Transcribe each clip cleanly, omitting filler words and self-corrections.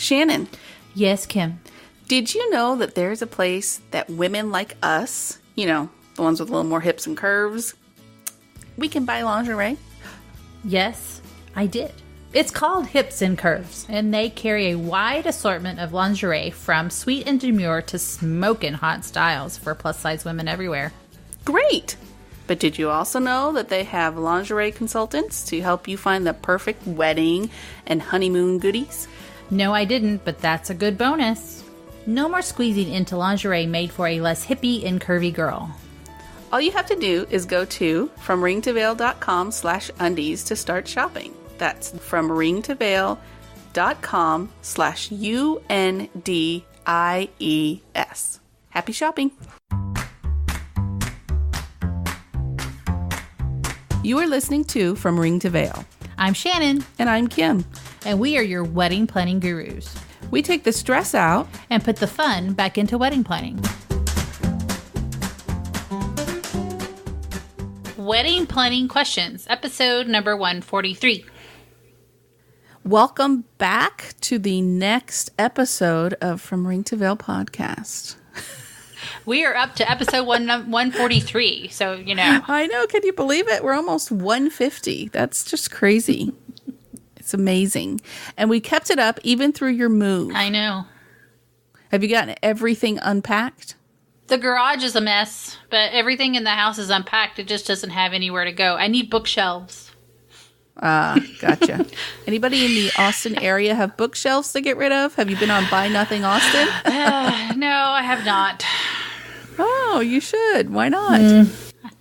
Shannon. Yes, Kim. Did you know that there's a place that women like us, the ones with a little more hips and curves, we can buy lingerie? Yes, I did. It's called Hips and Curves, and they carry a wide assortment of lingerie from sweet and demure to smoking hot styles for plus-size women everywhere. Great! But did you also know that they have lingerie consultants to help you find the perfect wedding and honeymoon goodies? No, I didn't, but that's a good bonus. No more squeezing into lingerie made for a less hippie and curvy girl. All you have to do is go to fromringtoveil.com/undies to start shopping. That's fromringtoveil.com/UNDIES. Happy shopping! You are listening to From Ring to Veil. I'm Shannon. And I'm Kim. And we are your wedding planning gurus. We take the stress out and put the fun back into wedding planning. Wedding planning questions, episode number 143. Welcome back to the next episode of From Ring to Veil podcast. We are up to episode 143, so I know, can you believe it? We're almost 150. That's just crazy. It's amazing. And we kept it up even through your move. I know. Have you gotten everything unpacked? The garage is a mess, but everything in the house is unpacked. It just doesn't have anywhere to go. I need bookshelves. Gotcha. Anybody in the Austin area have bookshelves to get rid of? Have you been on Buy Nothing Austin? No, I have not. Oh, you should. Why not?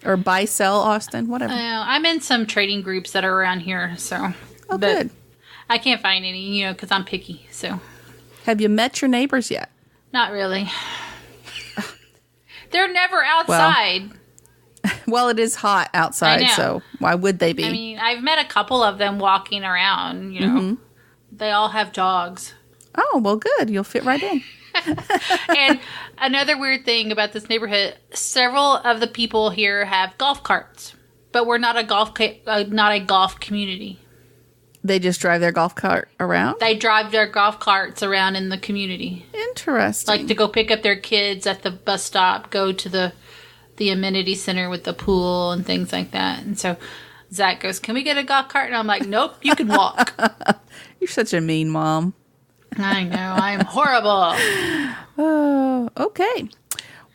Or Buy Sell Austin, whatever. I'm in some trading groups that are around here, so. Oh, good. I can't find any, because I'm picky, so. Have you met your neighbors yet? Not really. They're never outside. Well, it is hot outside, so why would they be? I mean, I've met a couple of them walking around, Mm-hmm. They all have dogs. Oh, well, good. You'll fit right in. And another weird thing about this neighborhood, several of the people here have golf carts, but we're not a golf community. They just drive their golf cart around? They drive their golf carts around in the community. Interesting. Like to go pick up their kids at the bus stop, go to the amenity center with the pool and things like that. And so Zach goes, "Can we get a golf cart?" And I'm like, "Nope, you can walk." You're such a mean mom. I know. I'm horrible. Oh, okay.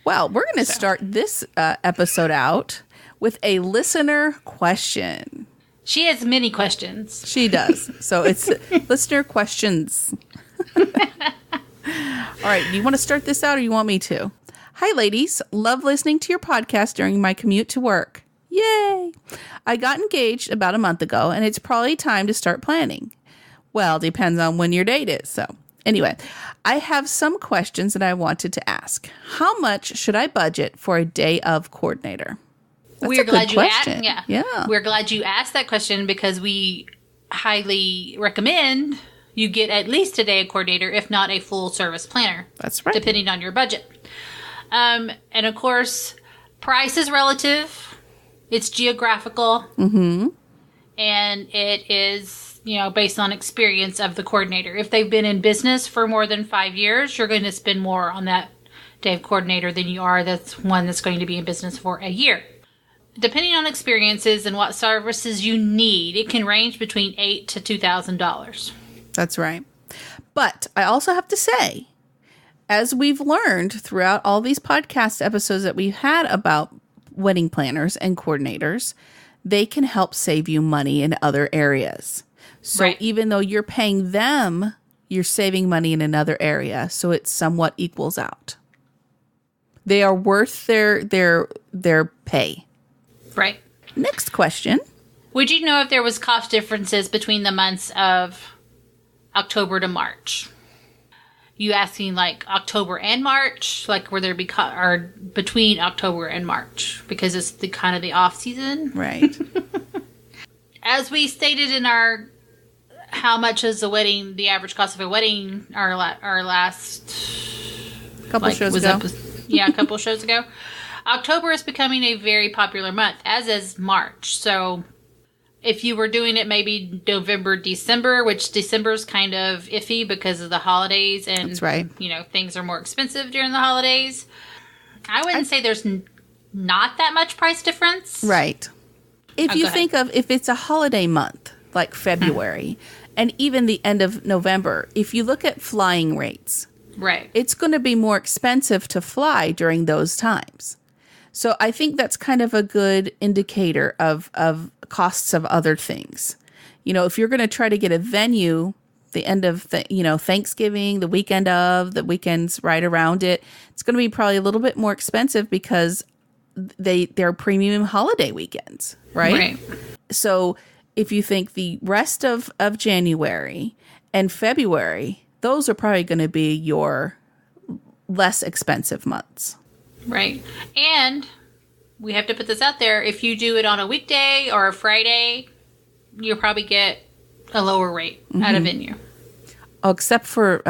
Well, we're going to start this episode out with a listener question. She has many questions. She does. So it's listener questions. All right. Do you want to start this out or you want me to? Hi, ladies. Love listening to your podcast during my commute to work. Yay. I got engaged about a month ago, and it's probably time to start planning. Well, depends on when your date is. So anyway, I have some questions that I wanted to ask. How much should I budget for a day of coordinator? We're glad you asked. Yeah. We're glad you asked that question because we highly recommend you get at least a day of coordinator, if not a full service planner. That's right. Depending on your budget. And of course, price is relative. It's geographical. Mm-hmm. And it is, based on experience of the coordinator. If they've been in business for more than 5 years, you're going to spend more on that day of coordinator than you are that's one that's going to be in business for a year. Depending on experiences and what services you need, it can range between $8,000 to $2,000. That's right. But I also have to say, as we've learned throughout all these podcast episodes that we've had about wedding planners and coordinators, they can help save you money in other areas. So even though you're paying them, you're saving money in another area. So it somewhat equals out. They are worth their pay. Right. Next question. Would you know if there was cost differences between the months of October to March? You asking like October and March? Like were there or between October and March? Because it's the kind of the off season. Right. As we stated in our how much is the average cost of a wedding, our last couple shows ago. A couple shows ago. October is becoming a very popular month, as is March. So If you were doing it maybe November, December, which December's kind of iffy because of the holidays and, that's right. Things are more expensive during the holidays. I wouldn't say there's not that much price difference. Right. If you think of, if it's a holiday month, like February, and even the end of November, if you look at flying rates, right, it's going to be more expensive to fly during those times. So I think that's kind of a good indicator of costs of other things. If you're going to try to get a venue the end of Thanksgiving, the weekends right around it, it's going to be probably a little bit more expensive because they're premium holiday weekends, right? So if you think the rest of January and February, those are probably going to be your less expensive months. Right. And we have to put this out there. If you do it on a weekday or a Friday, you'll probably get a lower rate at a venue. Oh, except for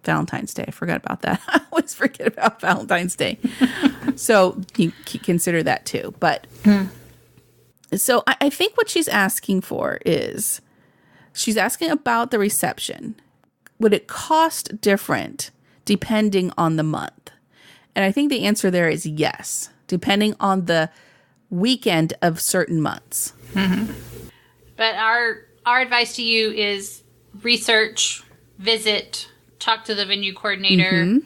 Valentine's Day. I forgot about that. I always forget about Valentine's Day. So you consider that too. But so I think what she's asking for is she's asking about the reception. Would it cost different depending on the month? And I think the answer there is yes, depending on the weekend of certain months. Mm-hmm. But our advice to you is research, visit, talk to the venue coordinator,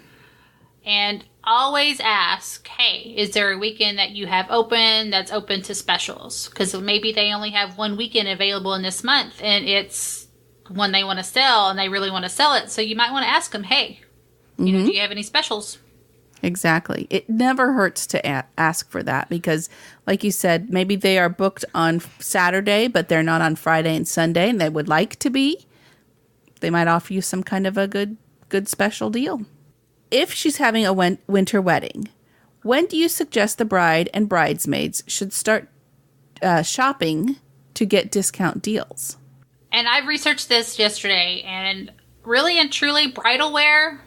and always ask, hey, is there a weekend that you have open that's open to specials? Because maybe they only have one weekend available in this month, and it's one they want to sell, and they really want to sell it. So you might want to ask them, hey, do you have any specials? Exactly. It never hurts to ask for that because, like you said, maybe they are booked on Saturday, but they're not on Friday and Sunday, and they would like to be. They might offer you some kind of a good special deal. If she's having a winter wedding, when do you suggest the bride and bridesmaids should start shopping to get discount deals? And I've researched this yesterday, and really and truly, bridal wear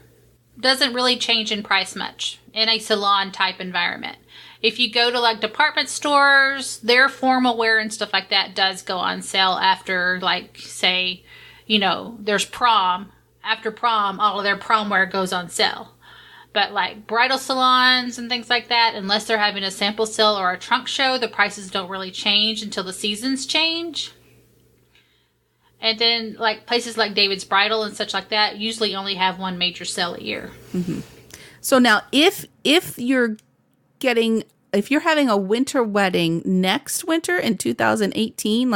doesn't really change in price much in a salon type environment. If you go to like department stores, their formal wear and stuff like that does go on sale after, like, say, there's prom. After prom, all of their prom wear goes on sale. But like bridal salons and things like that, unless they're having a sample sale or a trunk show, the prices don't really change until the seasons change. And then, like, places like David's Bridal and such like that usually only have one major sale a year. Mm-hmm. So now, if you're having a winter wedding next winter in 2018,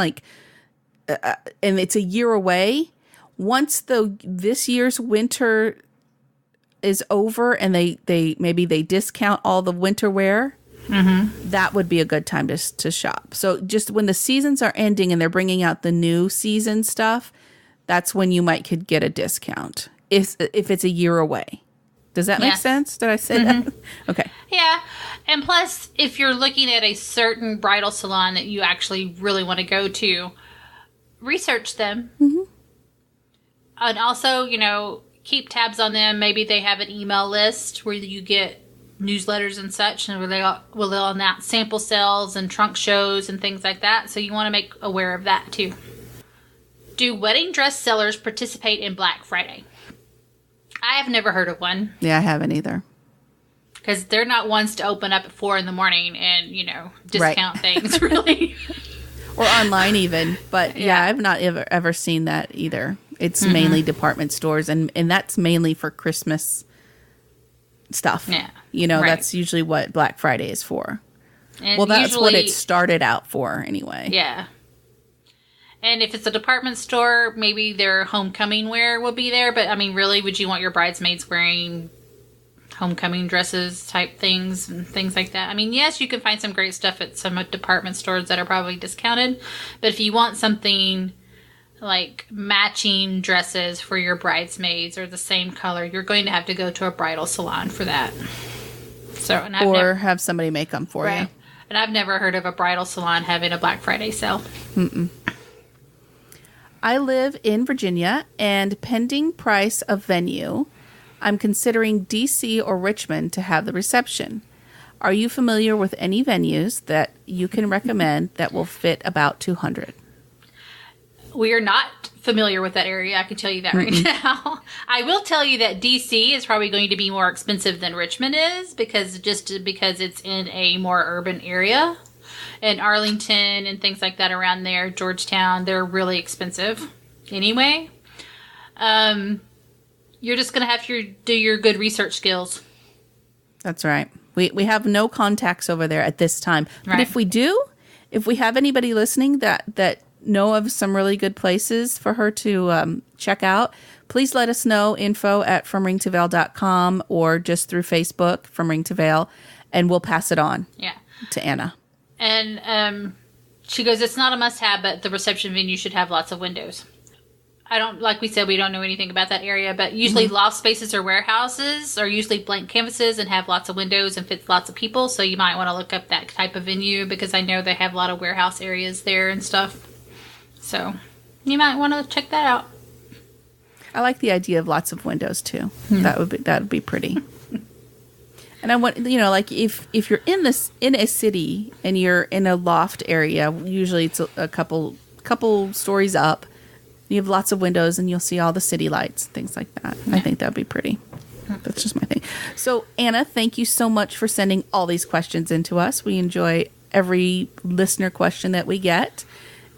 and it's a year away, once this year's winter is over and they discount all the winter wear, that would be a good time to shop. So just when the seasons are ending and they're bringing out the new season stuff, that's when you could get a discount if it's a year away. Does that make sense? Did I say that? Okay. Yeah. And plus, if you're looking at a certain bridal salon that you actually really want to go to, research them. And also, keep tabs on them. Maybe they have an email list where you get newsletters and such, and where they'll announce sample sales and trunk shows and things like that. So you want to make aware of that too. Do wedding dress sellers participate in Black Friday? I have never heard of one. Yeah, I haven't either. Because they're not ones to open up at 4 a.m. and, discount things, really. Or online even. But yeah, I've not ever seen that either. It's mainly department stores, and that's mainly for Christmas stuff. Yeah. That's usually what Black Friday is for. And well, that's what it started out for anyway. Yeah. And if it's a department store, maybe their homecoming wear will be there. But, really, would you want your bridesmaids wearing homecoming dresses type things and things like that? Yes, you can find some great stuff at some department stores that are probably discounted. But if you want something like matching dresses for your bridesmaids or the same color, you're going to have to go to a bridal salon for that. Or have somebody make them for you. And I've never heard of a bridal salon having a Black Friday sale. I live in Virginia, and pending price of venue, I'm considering DC or Richmond to have the reception. Are you familiar with any venues that you can recommend that will fit about 200? We are not familiar with that area. I can tell you that right now. I will tell you that DC is probably going to be more expensive than Richmond is because it's in a more urban area. And Arlington and things like that around there, Georgetown, they're really expensive anyway. You're just going to have to do your good research skills. That's right. We have no contacts over there at this time. But Right. if we do, if we have anybody listening that know of some really good places for her to check out, please let us know. info@fromringtovail.com or just through Facebook, From Ring to Vail, and we'll pass it on to Anna. And she goes, it's not a must-have, but the reception venue should have lots of windows. Like we said, we don't know anything about that area, but usually loft spaces or warehouses are usually blank canvases and have lots of windows and fits lots of people. So you might want to look up that type of venue because I know they have a lot of warehouse areas there and stuff. So you might want to check that out. I like the idea of lots of windows too. That would be pretty. And I want, like if you're in a city and you're in a loft area, usually it's a couple stories up. You have lots of windows and you'll see all the city lights, things like that. I think that'd be pretty. That's just my thing. So Anna, thank you so much for sending all these questions in to us. We enjoy every listener question that we get.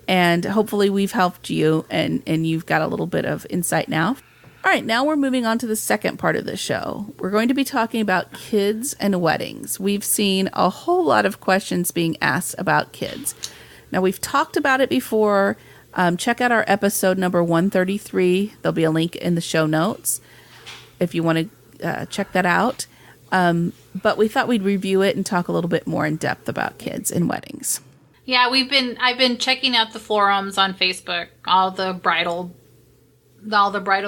And hopefully we've helped you and you've got a little bit of insight now. All right, now we're moving on to the second part of the show. We're going to be talking about kids and weddings. We've seen a whole lot of questions being asked about kids. Now, we've talked about it before. Check out our episode number 133. There'll be a link in the show notes if you want to check that out. But we thought we'd review it and talk a little bit more in depth about kids and weddings. Yeah, I've been checking out the forums on Facebook, all the bridal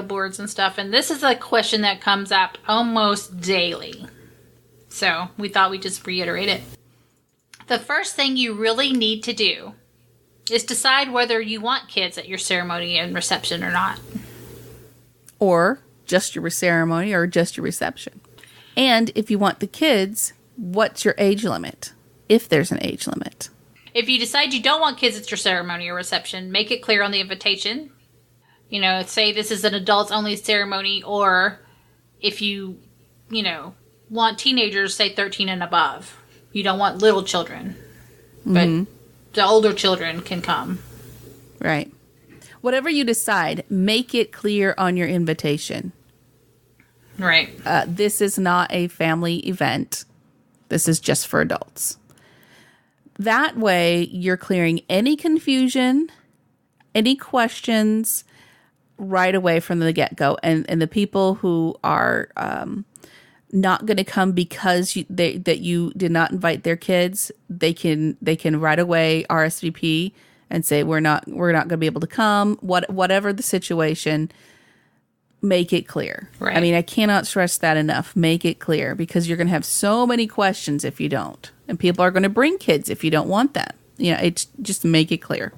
boards and stuff, and this is a question that comes up almost daily. So we thought we'd just reiterate it. The first thing you really need to do is decide whether you want kids at your ceremony and reception or not. Or just your ceremony or just your reception. And if you want the kids, what's your age limit? If there's an age limit. If you decide you don't want kids at your ceremony or reception, make it clear on the invitation. Say this is an adults only ceremony, or if you want teenagers, say 13 and above. You don't want little children, but the older children can come. Right. Whatever you decide, make it clear on your invitation. Right. This is not a family event. This is just for adults. That way, you're clearing any confusion, any questions right away from the get-go. And the people who are not going to come because you did not invite their kids, they can right away RSVP and say we're not going to be able to come. Whatever the situation, make it clear. Right. I mean, I cannot stress that enough. Make it clear because you're going to have so many questions if you don't, and people are going to bring kids if you don't want them. It's just make it clear.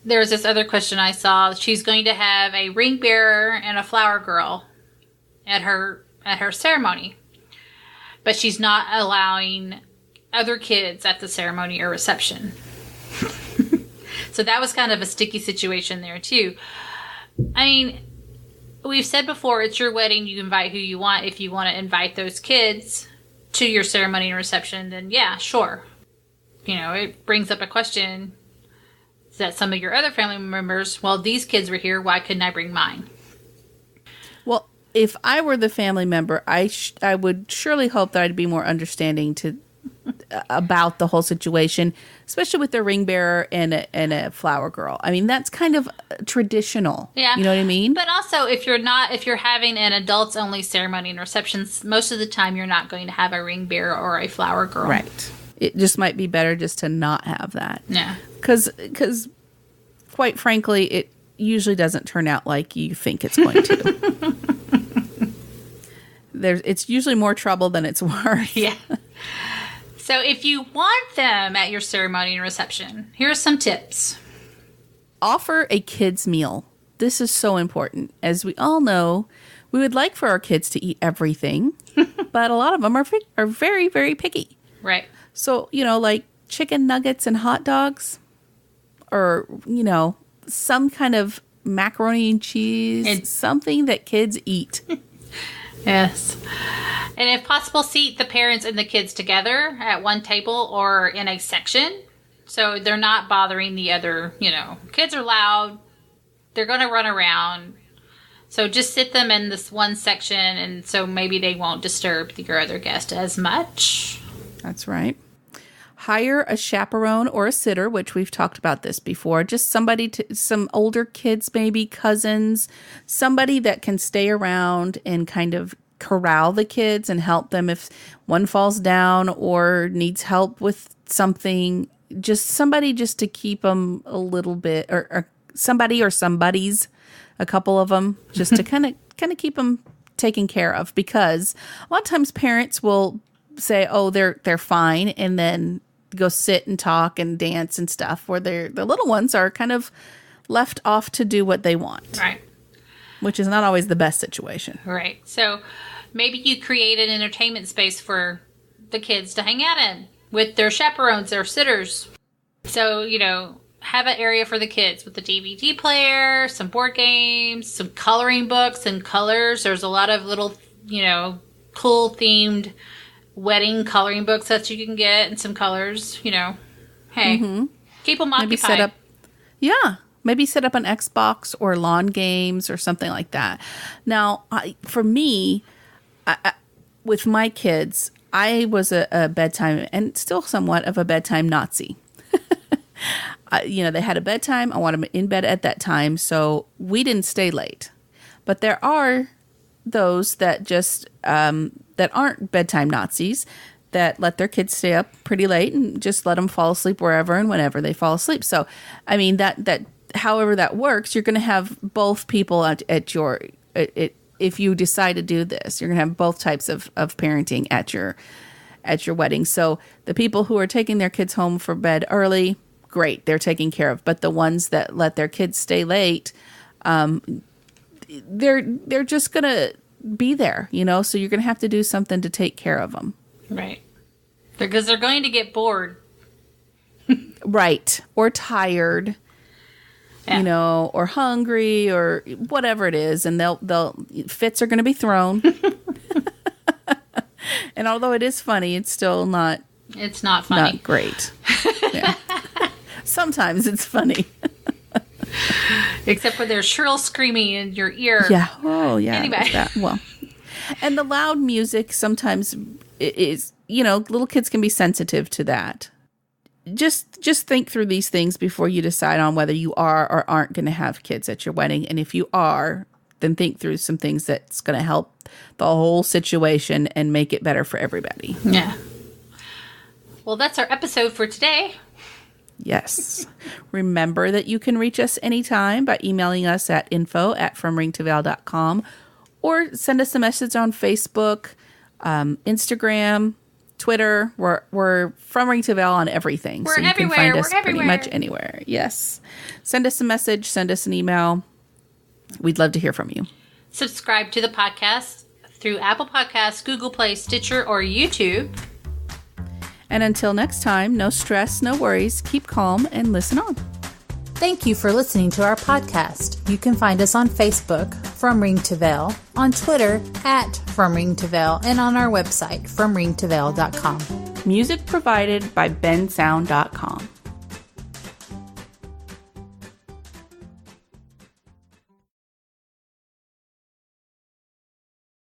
There's this other question I saw. She's going to have a ring bearer and a flower girl at her ceremony, but she's not allowing other kids at the ceremony or reception. So that was kind of a sticky situation there too. I mean, we've said before, it's your wedding. You invite who you want. If you want to invite those kids to your ceremony and reception, then yeah, sure. It brings up a question that some of your other family members, well, these kids were here, why couldn't I bring mine? Well, if I were the family member, I would surely hope that I'd be more understanding about the whole situation, especially with the ring bearer and a flower girl. I mean, that's kind of traditional. Yeah. You know what I mean? But also, if you're having an adults only ceremony and receptions, most of the time you're not going to have a ring bearer or a flower girl. Right. It just might be better just to not have that. Yeah. Because quite frankly, it usually doesn't turn out like you think it's going to. It's usually more trouble than it's worth. Yeah. So if you want them at your ceremony and reception, here are some tips. Offer a kids' meal. This is so important. As we all know, we would like for our kids to eat everything. but a lot of them are very, very picky. Right. So, like chicken nuggets and hot dogs, or, some kind of macaroni and cheese, something that kids eat. Yes. And if possible, seat the parents and the kids together at one table or in a section. So they're not bothering the other, kids are loud. They're going to run around. So just sit them in this one section, and so maybe they won't disturb your other guest as much. That's right. Hire a chaperone or a sitter, which we've talked about this before. Just some older kids, maybe cousins, somebody that can stay around and kind of corral the kids and help them if one falls down or needs help with something. Just somebody just to keep them a little bit, or somebody or somebody's, a couple of them, just to kind of keep them taken care of. Because a lot of times parents will say, "Oh, they're fine," and then go sit and talk and dance and stuff, where the little ones are kind of left off to do what they want. Right. Which is not always the best situation. Right. So maybe you create an entertainment space for the kids to hang out in with their chaperones, their sitters. So, have an area for the kids with the DVD player, some board games, some coloring books and colors. There's a lot of little, cool themed wedding coloring books that you can get, and some colors, Hey, keep them occupied. Maybe set up an Xbox or lawn games or something like that. Now, for me, with my kids, I was a bedtime, and still somewhat of a bedtime Nazi. They had a bedtime. I want them in bed at that time, so we didn't stay late. But there are those that just that aren't bedtime Nazis, that let their kids stay up pretty late and just let them fall asleep wherever and whenever they fall asleep. So, I mean, that however that works, you're going to have both people at your if you decide to do this, you're going to have both types of parenting at your wedding. So the people who are taking their kids home for bed early, great, they're taken care of. But the ones that let their kids stay late, they're just going to be there, so you're going to have to do something to take care of them. Right. Because they're going to get bored. Right. Or tired, or hungry or whatever it is. And fits are going to be thrown. And although it is funny, it's still not. It's not funny. Not great. Yeah. Sometimes it's funny. Except for their shrill screaming in your ear. Yeah. Oh, yeah. Anyway. Well, and the loud music sometimes is, little kids can be sensitive to that. Just think through these things before you decide on whether you are or aren't going to have kids at your wedding. And if you are, then think through some things that's going to help the whole situation and make it better for everybody. Yeah. Well, that's our episode for today. Yes. Remember that you can reach us anytime by emailing us at info@fromringtoveil.com, or send us a message on Facebook, Instagram, Twitter. We're From Ring to Veil on everything. We're so you everywhere. can find us We're pretty everywhere. much anywhere. Yes. Send us a message. Send us an email. We'd love to hear from you. Subscribe to the podcast through Apple Podcasts, Google Play, Stitcher, or YouTube. And until next time, no stress, no worries. Keep calm and listen on. Thank you for listening to our podcast. You can find us on Facebook, From Ring to Veil, on Twitter, @From Ring to Veil, and on our website, FromRingToVeil.com. Music provided by bensound.com.